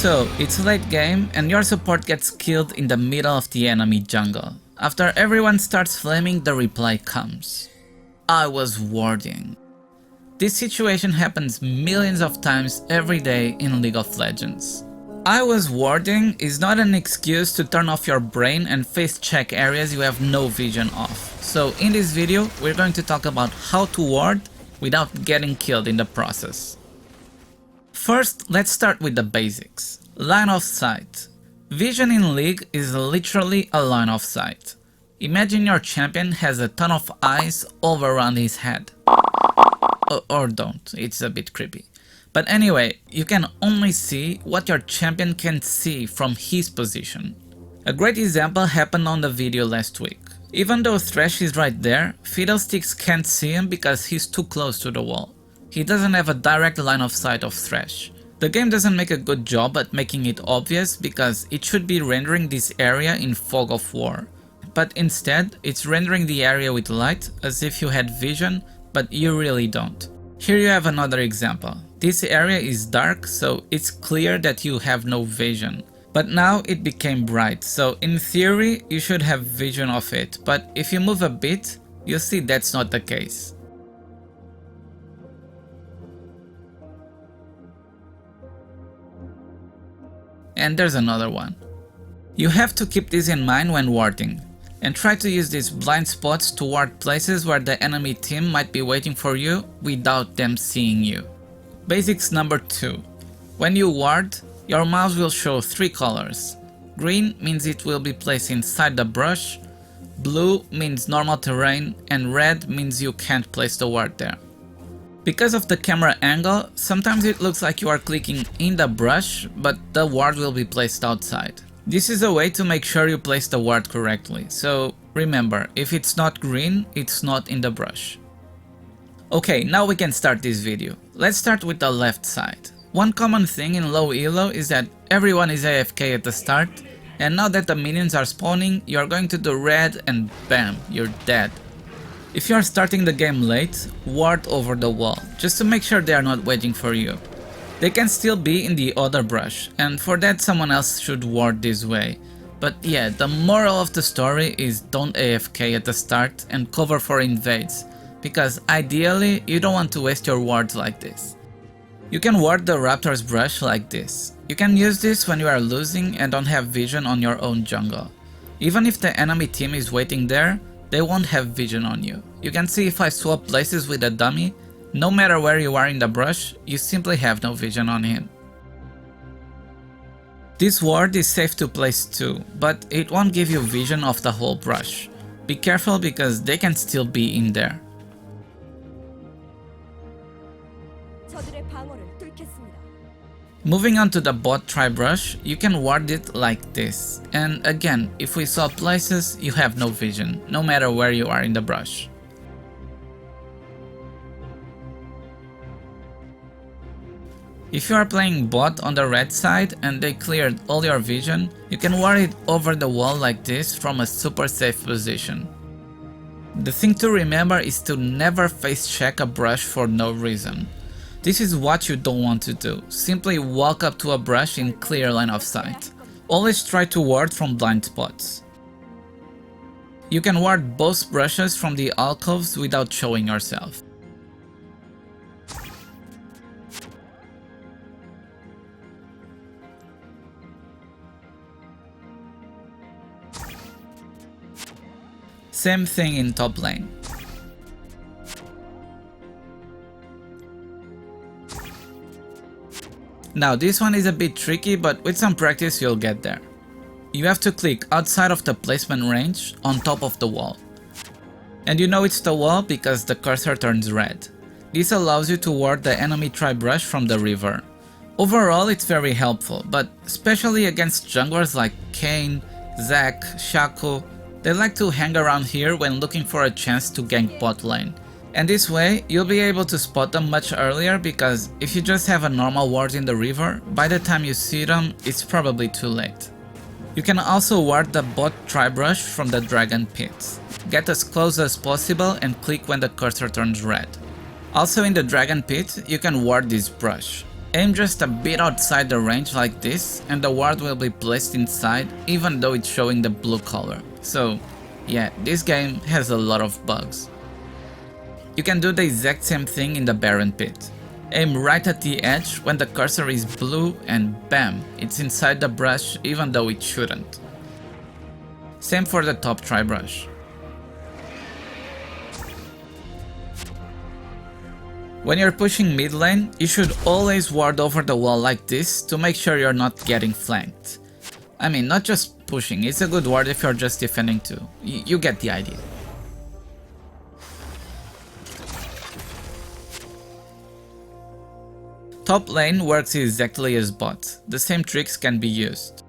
So, it's late game and your support gets killed in the middle of the enemy jungle. After everyone starts flaming, the reply comes. I was warding. This situation happens millions of times every day in League of Legends. I was warding is not an excuse to turn off your brain and face check areas you have no vision of. So in this video, we're going to talk about how to ward without getting killed in the process. First, let's start with the basics. Line of sight. Vision in League is literally a line of sight. Imagine your champion has a ton of eyes all around his head. Or don't, it's a bit creepy. But anyway, you can only see what your champion can see from his position. A great example happened on the video last week. Even though Thresh is right there, Fiddlesticks can't see him because he's too close to the wall. He doesn't have a direct line of sight of Thresh. The game doesn't make a good job at making it obvious because it should be rendering this area in fog of war. But instead, it's rendering the area with light as if you had vision, but you really don't. Here you have another example. This area is dark, so it's clear that you have no vision. But now it became bright, so in theory you should have vision of it, but if you move a bit, you'll see that's not the case. And there's another one. You have to keep this in mind when warding, and try to use these blind spots to ward places where the enemy team might be waiting for you without them seeing you. Basics number 2. When you ward, your mouse will show 3 colors. Green means it will be placed inside the brush, blue means normal terrain, and red means you can't place the ward there. Because of the camera angle, sometimes it looks like you are clicking in the brush, but the ward will be placed outside. This is a way to make sure you place the ward correctly, so remember, if it's not green, it's not in the brush. Okay, now we can start this video. Let's start with the left side. One common thing in low elo is that everyone is AFK at the start, and now that the minions are spawning, you're going to do red and bam, you're dead. If you're starting the game late, ward over the wall, just to make sure they are not waiting for you. They can still be in the other brush, and for that someone else should ward this way. But yeah, the moral of the story is don't AFK at the start and cover for invades, because ideally you don't want to waste your wards like this. You can ward the Raptor's brush like this. You can use this when you are losing and don't have vision on your own jungle. Even if the enemy team is waiting there, they won't have vision on you. You can see if I swap places with a dummy, no matter where you are in the brush, you simply have no vision on him. This ward is safe to place too, but it won't give you vision of the whole brush. Be careful because they can still be in there. Moving on to the bot tri-brush, you can ward it like this. And again, if we swap places, you have no vision, no matter where you are in the brush. If you are playing bot on the red side and they cleared all your vision, you can ward it over the wall like this from a super safe position. The thing to remember is to never face check a brush for no reason. This is what you don't want to do. Simply walk up to a brush in clear line of sight. Always try to ward from blind spots. You can ward both brushes from the alcoves without showing yourself. Same thing in top lane. Now this one is a bit tricky, but with some practice you'll get there. You have to click outside of the placement range on top of the wall. And you know it's the wall because the cursor turns red. This allows you to ward the enemy tri-brush from the river. Overall it's very helpful, but especially against junglers like Kayn, Zac, Shaco, they like to hang around here when looking for a chance to gank bot lane. And this way, you'll be able to spot them much earlier because if you just have a normal ward in the river, by the time you see them, it's probably too late. You can also ward the bot tri-brush from the dragon pit. Get as close as possible and click when the cursor turns red. Also in the dragon pit, you can ward this brush. Aim just a bit outside the range like this, and the ward will be placed inside even though it's showing the blue color. So yeah, this game has a lot of bugs. You can do the exact same thing in the Baron pit. Aim right at the edge when the cursor is blue and bam, it's inside the brush even though it shouldn't. Same for the top try brush. When you're pushing mid lane, you should always ward over the wall like this to make sure you're not getting flanked. I mean, not just pushing, it's a good ward if you're just defending too. You get the idea. Top lane works exactly as bot. The same tricks can be used.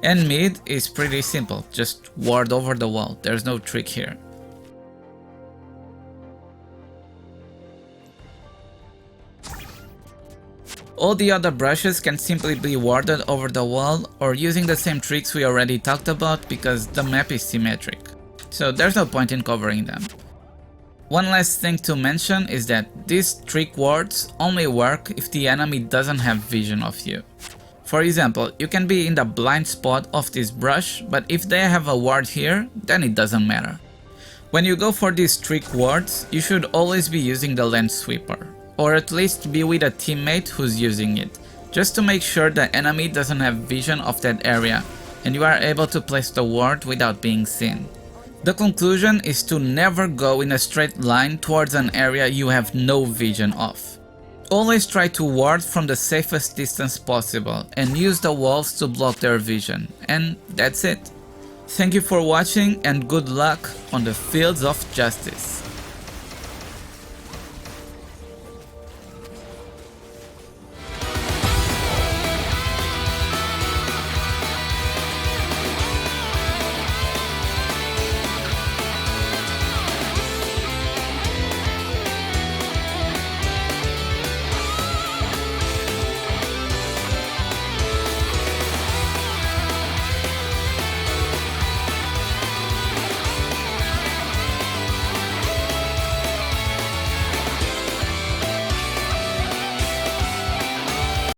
And mid is pretty simple, just ward over the wall, there's no trick here. All the other brushes can simply be warded over the wall or using the same tricks we already talked about because the map is symmetric, so there's no point in covering them. One last thing to mention is that these trick wards only work if the enemy doesn't have vision of you. For example, you can be in the blind spot of this brush, but if they have a ward here, then it doesn't matter. When you go for these trick wards, you should always be using the lens sweeper, or at least be with a teammate who's using it, just to make sure the enemy doesn't have vision of that area, and you are able to place the ward without being seen. The conclusion is to never go in a straight line towards an area you have no vision of. Always try to ward from the safest distance possible and use the walls to block their vision, and that's it. Thank you for watching and good luck on the fields of justice.